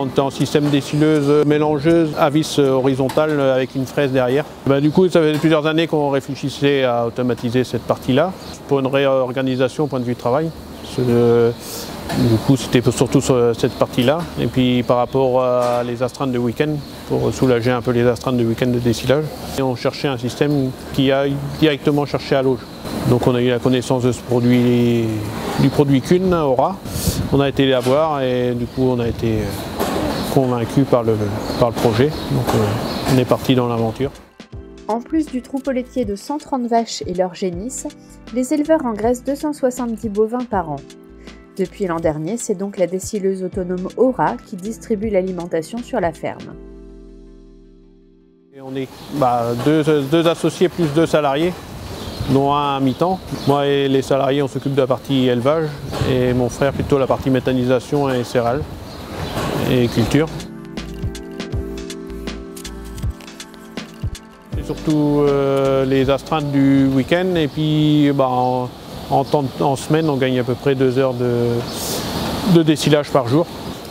on était en système décileuse mélangeuse à vis horizontale avec une fraise derrière. Du coup, ça fait plusieurs années qu'on réfléchissait à automatiser cette partie-là pour une réorganisation au point de vue travail. Du coup, c'était surtout sur cette partie-là. Et puis par rapport à les astreintes de week-end, pour soulager un peu les astreintes de week-end de décilage. Et on cherchait un système qui aille directement chercher à l'auge. Donc on a eu la connaissance de ce produit, du produit Kuhn, Aura. On a été la voir et du coup on a été convaincus par le projet. Donc on est parti dans l'aventure. En plus du troupeau laitier de 130 vaches et leurs génisses, les éleveurs engraissent 270 bovins par an. Depuis l'an dernier, c'est donc la décileuse autonome Aura qui distribue l'alimentation sur la ferme. Et on est deux associés plus 2 salariés, dont un à mi-temps. Moi et les salariés, on s'occupe de la partie élevage et mon frère plutôt la partie méthanisation et céréales et culture. C'est surtout les astreintes du week-end et puis en semaine, on gagne à peu près 2 heures de décilage par jour.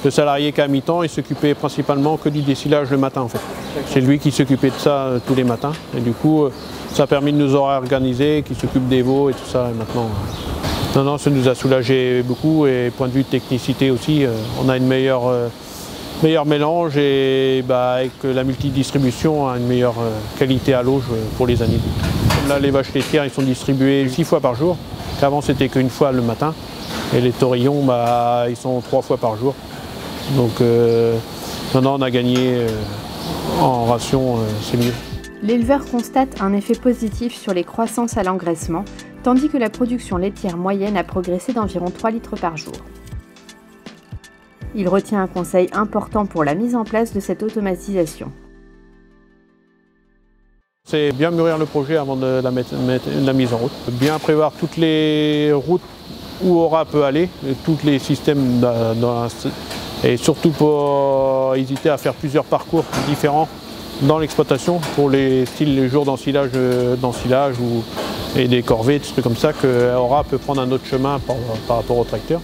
Le salarié qui a mi-temps, il s'occupait principalement que du décilage le matin en fait. C'est lui qui s'occupait de ça tous les matins. Et du coup, ça a permis de nous organiser, qui s'occupe des veaux et tout ça. Et maintenant, non, ça nous a soulagé beaucoup. Et point de vue de technicité aussi, on a une meilleure mélange et avec la multidistribution, une meilleure qualité à l'auge pour les animaux. Là, les vaches laitières, ils sont distribuées 6 fois par jour. Qu'avant, c'était qu'une fois le matin. Et les taurillons, ils sont 3 fois par jour. Donc, maintenant, on a gagné en ration, c'est mieux. L'éleveur constate un effet positif sur les croissances à l'engraissement, tandis que la production laitière moyenne a progressé d'environ 3 litres par jour. Il retient un conseil important pour la mise en place de cette automatisation. C'est bien mûrir le projet avant de la mise en route. Bien prévoir toutes les routes où Aura peut aller, tous les systèmes, et surtout pour éviter à faire plusieurs parcours différents dans l'exploitation pour les jours d'ensilage et des corvées, des trucs comme ça, que Aura peut prendre un autre chemin par rapport au tracteur.